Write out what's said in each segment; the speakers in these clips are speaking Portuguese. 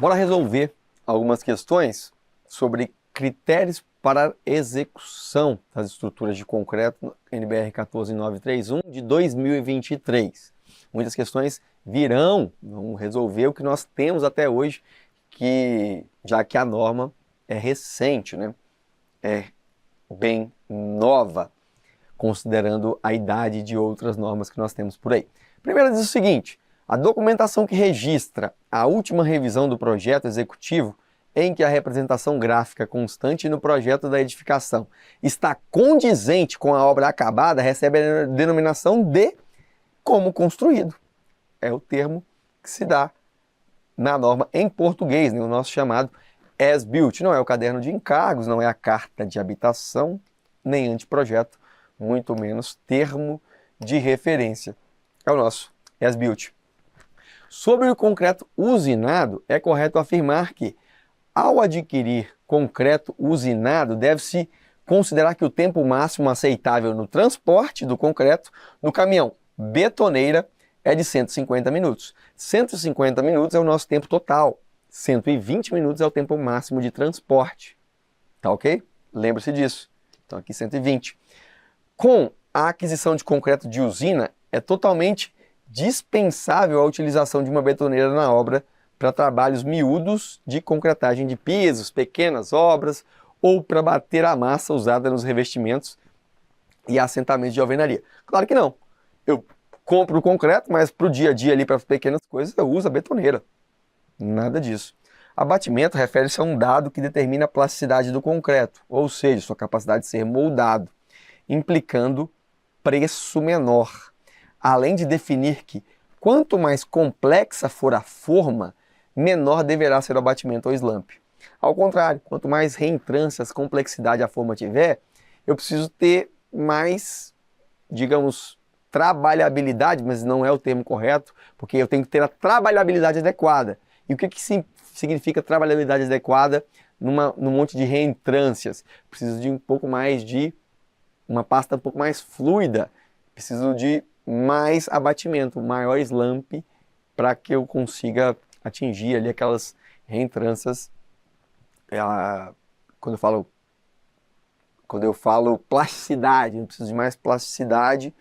Bora resolver algumas questões sobre critérios para execução das estruturas de concreto NBR 14931 de 2023. Muitas questões virão, vamos resolver o que nós temos até hoje, já que a norma é recente, né? É bem nova, considerando a idade de outras normas que nós temos por aí. Primeiro diz o seguinte: a documentação que registra a última revisão do projeto executivo em que a representação gráfica constante no projeto da edificação está condizente com a obra acabada recebe a denominação de como construído. É o termo que se dá na norma em português, né? O nosso chamado as-built. Não é o caderno de encargos, não é a carta de habitação, nem anteprojeto, muito menos termo de referência. É o nosso as-built. Sobre o concreto usinado, é correto afirmar que, ao adquirir concreto usinado, deve-se considerar que o tempo máximo aceitável no transporte do concreto no caminhão betoneira é de 150 minutos. 150 minutos é o nosso tempo total. 120 minutos é o tempo máximo de transporte. Tá ok? Lembre-se disso. Então aqui 120. Com a aquisição de concreto de usina, é totalmente dispensável a utilização de uma betoneira na obra para trabalhos miúdos de concretagem de pisos, pequenas obras ou para bater a massa usada nos revestimentos e assentamentos de alvenaria. Claro que não. Eu compro o concreto, mas para o dia a dia ali, para as pequenas coisas, eu uso a betoneira. Nada disso. Abatimento refere-se a um dado que determina a plasticidade do concreto, ou seja, sua capacidade de ser moldado, implicando preço menor. Além de definir que, quanto mais complexa for a forma, menor deverá ser o abatimento ou slump. Ao contrário, quanto mais reentrâncias, complexidade a forma tiver, eu preciso ter mais, digamos, trabalhabilidade, mas não é o termo correto, porque eu tenho que ter a trabalhabilidade adequada. E o que significa trabalhabilidade adequada num monte de reentrâncias? Preciso de um pouco mais de uma pasta um pouco mais fluida, preciso de mais abatimento, maior slump, para que eu consiga atingir ali aquelas reentrâncias. Quando eu falo plasticidade, eu preciso de mais plasticidade,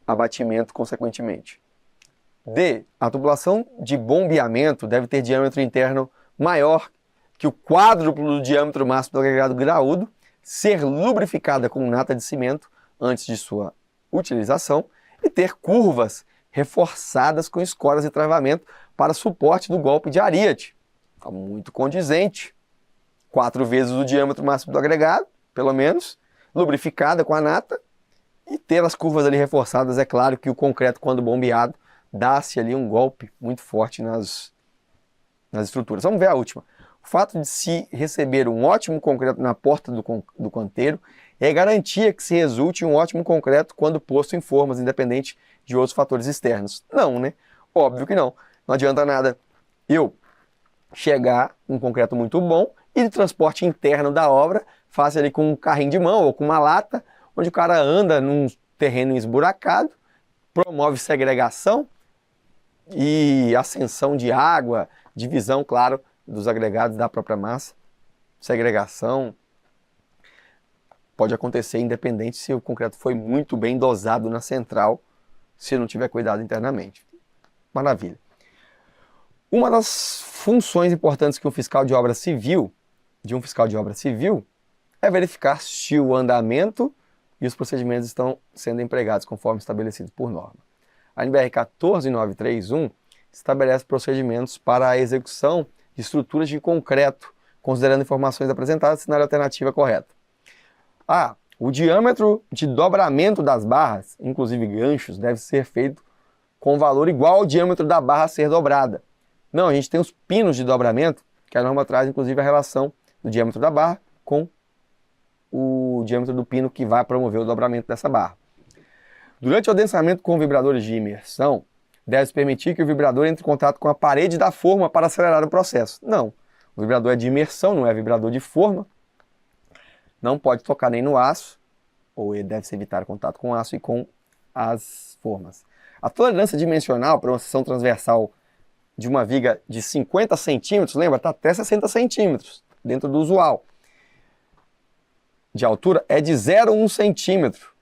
abatimento consequentemente. D. A tubulação de bombeamento deve ter diâmetro interno maior que o quádruplo do diâmetro máximo do agregado graúdo, ser lubrificada com nata de cimento antes de sua utilização e ter curvas reforçadas com escoras de travamento para suporte do golpe de ariete. Está muito condizente. 4 vezes o diâmetro máximo do agregado, pelo menos, lubrificada com a nata e ter as curvas ali reforçadas. É claro que o concreto, quando bombeado, dá-se ali um golpe muito forte nas estruturas. Vamos ver a última. O fato de se receber um ótimo concreto na porta do canteiro é garantia que se resulte um ótimo concreto quando posto em formas, independente de outros fatores externos. Não, né? Óbvio que não. Não adianta nada eu chegar um concreto muito bom e de transporte interno da obra, faça ali com um carrinho de mão ou com uma lata, onde o cara anda num terreno esburacado, promove segregação e ascensão de água, divisão, claro, dos agregados da própria massa. Segregação pode acontecer independente se o concreto foi muito bem dosado na central, se não tiver cuidado internamente. Maravilha. Uma das funções importantes que um fiscal de obra civil, é verificar se o andamento e os procedimentos estão sendo empregados conforme estabelecido por norma. A NBR 14931 estabelece procedimentos para a execução de estruturas de concreto, considerando informações apresentadas e cenário alternativa correta. O diâmetro de dobramento das barras, inclusive ganchos, deve ser feito com valor igual ao diâmetro da barra a ser dobrada. Não, a gente tem os pinos de dobramento, que a norma traz inclusive a relação do diâmetro da barra com o diâmetro do pino que vai promover o dobramento dessa barra. Durante o adensamento com vibradores de imersão, deve-se permitir que o vibrador entre em contato com a parede da forma para acelerar o processo. Não, o vibrador é de imersão, não é vibrador de forma. Não pode tocar nem no aço, ou ele deve-se evitar contato com o aço e com as formas. A tolerância dimensional para uma seção transversal de uma viga de 50 centímetros, lembra? Está até 60 centímetros dentro do usual. De altura é de 0,1 centímetro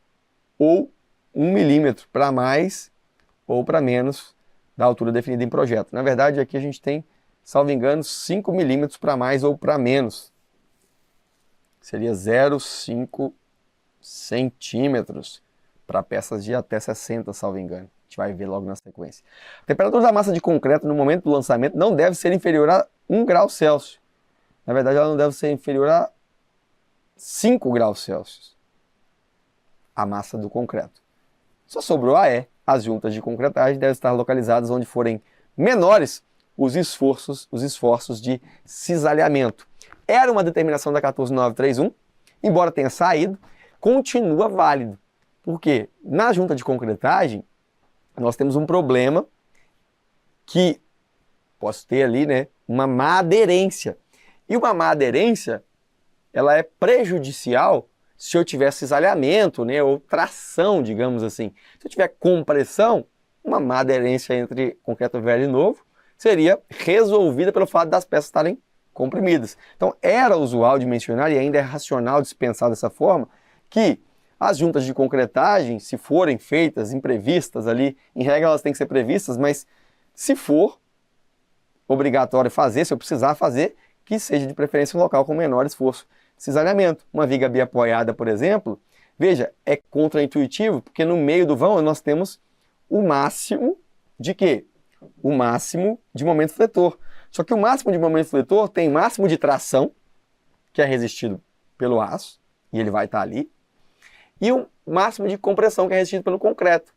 ou 1 milímetro para mais ou para menos da altura definida em projeto. Na verdade, aqui a gente tem, salvo engano, 5 milímetros para mais ou para menos. Seria 0,5 centímetros para peças de até 60, salvo engano. A gente vai ver logo na sequência. A temperatura da massa de concreto no momento do lançamento não deve ser inferior a 1 grau Celsius. Na verdade, ela não deve ser inferior a 5 graus Celsius. A massa do concreto. Só sobrou a E. As juntas de concretagem devem estar localizadas onde forem menores os esforços de cisalhamento. Era uma determinação da 14931, embora tenha saído, continua válido. Por quê? Na junta de concretagem, nós temos um problema que posso ter ali, né, uma má aderência. E uma má aderência, ela é prejudicial se eu tiver cisalhamento, né, ou tração, digamos assim. Se eu tiver compressão, uma má aderência entre concreto velho e novo seria resolvida pelo fato das peças estarem comprimidas. Então, era usual de mencionar, e ainda é racional dispensar dessa forma, que as juntas de concretagem, se forem feitas, imprevistas ali, em regra elas têm que ser previstas, mas se for obrigatório fazer, se eu precisar fazer, que seja de preferência um local com menor esforço. Cisalhamento. Uma viga biapoiada, por exemplo, veja, é contraintuitivo, porque no meio do vão nós temos o máximo de quê? O máximo de momento fletor. Só que o máximo de momento fletor tem máximo de tração, que é resistido pelo aço, e ele vai estar ali, e o máximo de compressão, que é resistido pelo concreto.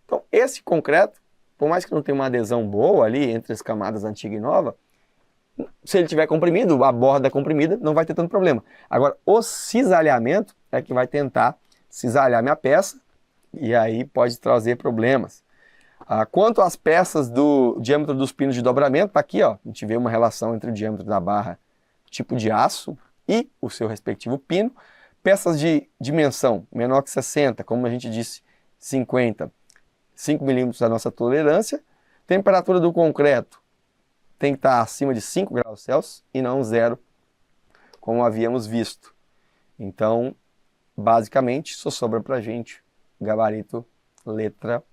Então, esse concreto, por mais que não tenha uma adesão boa ali entre as camadas antiga e nova, se ele tiver comprimido, a borda comprimida, não vai ter tanto problema. Agora, o cisalhamento é que vai tentar cisalhar minha peça e aí pode trazer problemas. Quanto às peças do diâmetro dos pinos de dobramento, tá aqui, ó, a gente vê uma relação entre o diâmetro da barra, tipo de aço e o seu respectivo pino. Peças de dimensão menor que 60, como a gente disse, 50, 5 milímetros da nossa tolerância. Temperatura do concreto tem que estar acima de 5 graus Celsius e não 0, como havíamos visto. Então, basicamente, só sobra para a gente gabarito letra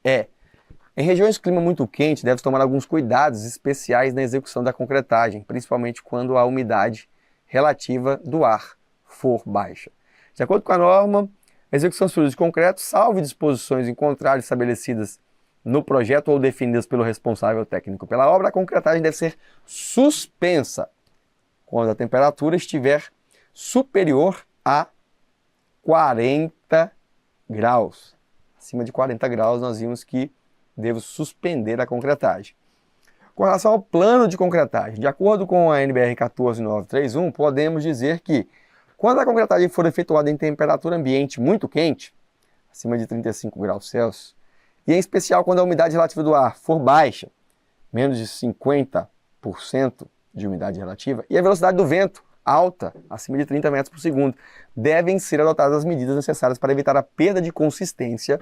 E. Em regiões de clima muito quente, deve tomar alguns cuidados especiais na execução da concretagem, principalmente quando a umidade relativa do ar for baixa. De acordo com a norma, a execução dos fluidos de concreto, salvo disposições em contrário estabelecidas no projeto ou definidas pelo responsável técnico pela obra, a concretagem deve ser suspensa quando a temperatura estiver superior a 40 graus. Acima de 40 graus, nós vimos que devo suspender a concretagem. Com relação ao plano de concretagem, de acordo com a NBR 14931, podemos dizer que quando a concretagem for efetuada em temperatura ambiente muito quente, acima de 35 graus Celsius, e em especial quando a umidade relativa do ar for baixa, menos de 50% de umidade relativa, e a velocidade do vento alta, acima de 30 metros por segundo, devem ser adotadas as medidas necessárias para evitar a perda de consistência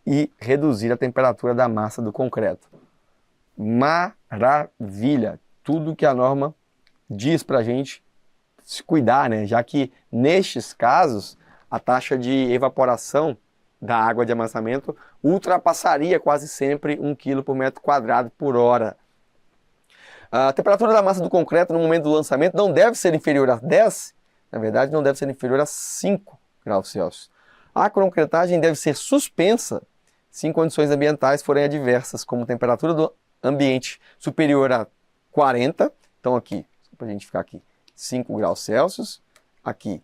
e reduzir a temperatura da massa do concreto. Maravilha! Tudo que a norma diz para a gente se cuidar, né? Já que nestes casos a taxa de evaporação da água de amassamento ultrapassaria quase sempre 1 kg por metro quadrado por hora. A temperatura da massa do concreto no momento do lançamento não deve ser inferior a 10, na verdade não deve ser inferior a 5 graus Celsius. A concretagem deve ser suspensa se em condições ambientais forem adversas, como temperatura do ambiente superior a 40, então aqui, para a gente ficar aqui, 5 graus Celsius, aqui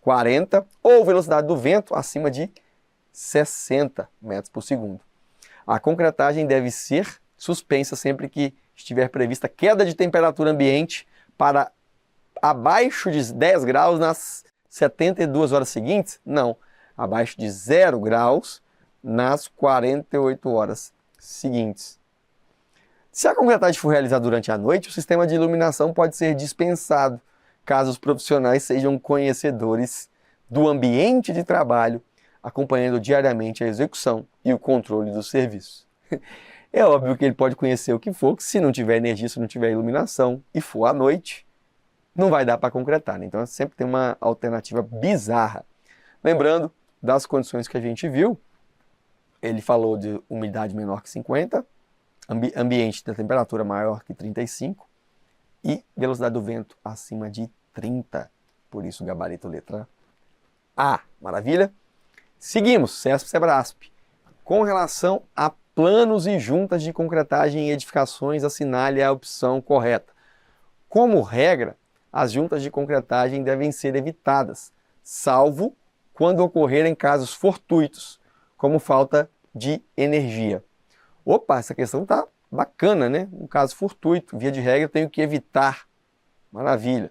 40, ou velocidade do vento acima de 60 metros por segundo. A concretagem deve ser suspensa sempre que estiver prevista queda de temperatura ambiente para abaixo de 10 graus nas 72 horas seguintes? Não, abaixo de 0 graus nas 48 horas seguintes. Se a concretagem for realizada durante a noite, o sistema de iluminação pode ser dispensado, caso os profissionais sejam conhecedores do ambiente de trabalho, acompanhando diariamente a execução e o controle do serviço. É óbvio que ele pode conhecer o que for, que se não tiver energia, se não tiver iluminação e for à noite, não vai dar para concretar, né? Então sempre tem uma alternativa bizarra. Lembrando das condições que a gente viu, ele falou de umidade menor que 50, ambiente da temperatura maior que 35 e velocidade do vento acima de 30. Por isso, gabarito letra A. Maravilha? Seguimos, CESP-SEBRASP. Com relação a planos e juntas de concretagem em edificações, assinale a opção correta. Como regra, as juntas de concretagem devem ser evitadas, salvo quando ocorrerem casos fortuitos, como falta de energia. Opa, essa questão tá bacana, né? Um caso fortuito, via de regra, eu tenho que evitar. Maravilha.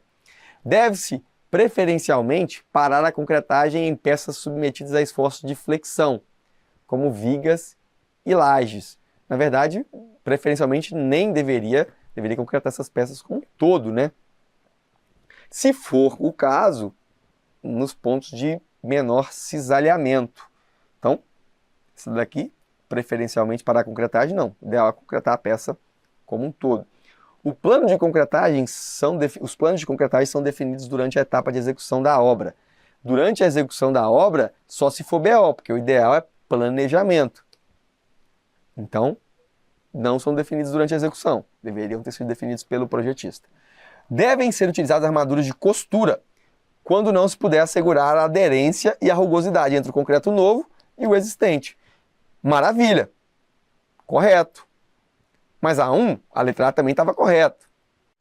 Deve-se, preferencialmente, parar a concretagem em peças submetidas a esforços de flexão, como vigas e lajes. Na verdade, preferencialmente, nem deveria concretar essas peças como um todo, né? Se for o caso, nos pontos de menor cisalhamento. Então, isso daqui, preferencialmente para a concretagem, não. O ideal é concretar a peça como um todo. Os planos de concretagem são definidos durante a etapa de execução da obra. Durante a execução da obra, só se for BO, porque o ideal é planejamento. Então, não são definidos durante a execução. Deveriam ter sido definidos pelo projetista. Devem ser utilizadas armaduras de costura, quando não se puder assegurar a aderência e a rugosidade entre o concreto novo e o existente. Maravilha! Correto. Mas a letra A também estava correta.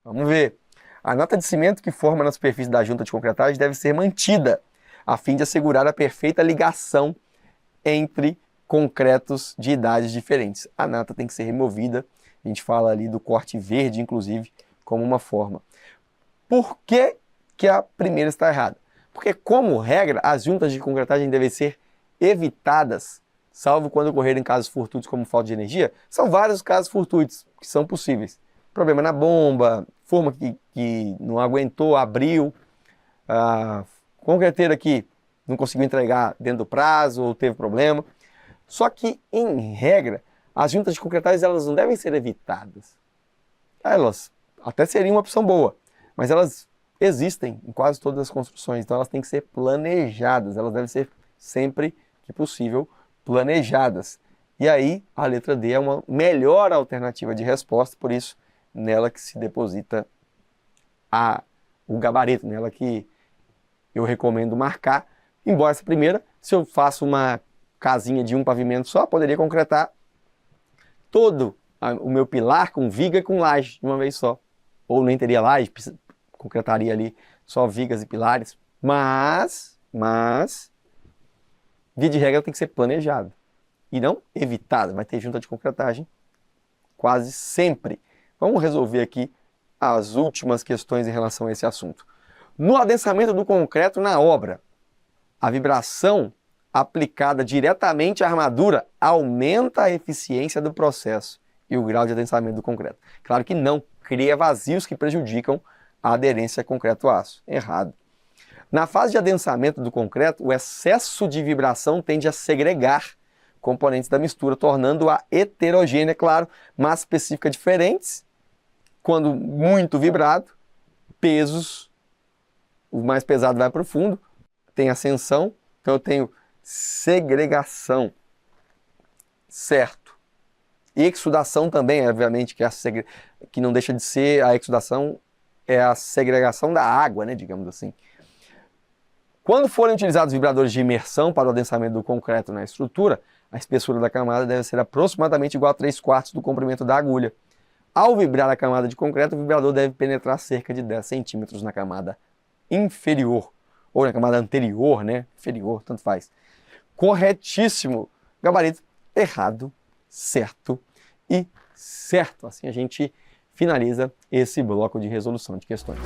Vamos ver. A nata de cimento que forma na superfície da junta de concretagem deve ser mantida, a fim de assegurar a perfeita ligação entre concretos de idades diferentes. A nata tem que ser removida. A gente fala ali do corte verde, inclusive, como uma forma. Por que que a primeira está errada? Porque, como regra, as juntas de concretagem devem ser evitadas, salvo quando ocorrerem casos fortuitos como falta de energia. São vários casos fortuitos que são possíveis. Problema na bomba, forma que não aguentou, abriu, a concreteira que não conseguiu entregar dentro do prazo ou teve problema. Só que, em regra, as juntas de concretagem elas não devem ser evitadas. Elas até seriam uma opção boa, mas elas existem em quase todas as construções, então elas têm que ser planejadas, elas devem ser sempre que possível planejadas. E aí a letra D é uma melhor alternativa de resposta, por isso nela que se deposita o gabarito, nela que eu recomendo marcar. Embora essa primeira, se eu faço uma casinha de um pavimento só, poderia concretar todo o meu pilar com viga e com laje de uma vez só. Ou nem teria laje, concretaria ali só vigas e pilares. Mas, via de regra, tem que ser planejado. E não evitado. Vai ter junta de concretagem quase sempre. Vamos resolver aqui as últimas questões em relação a esse assunto. No adensamento do concreto na obra, a vibração aplicada diretamente à armadura aumenta a eficiência do processo e o grau de adensamento do concreto. Claro que não, cria vazios que prejudicam a aderência concreto-aço. Errado. Na fase de adensamento do concreto, o excesso de vibração tende a segregar componentes da mistura, tornando-a heterogênea, claro, massa específica diferentes. Quando muito vibrado, pesos, o mais pesado vai para o fundo, tem ascensão, então eu tenho segregação, certo? E exudação também, obviamente, que não deixa de ser a exudação, é a segregação da água, né, digamos assim. Quando forem utilizados vibradores de imersão para o adensamento do concreto na estrutura, a espessura da camada deve ser aproximadamente igual a 3/4 do comprimento da agulha. Ao vibrar a camada de concreto, o vibrador deve penetrar cerca de 10 centímetros na camada inferior, ou na camada anterior, né? Inferior, tanto faz. Corretíssimo. Gabarito errado, certo e certo. Assim a gente finaliza esse bloco de resolução de questões.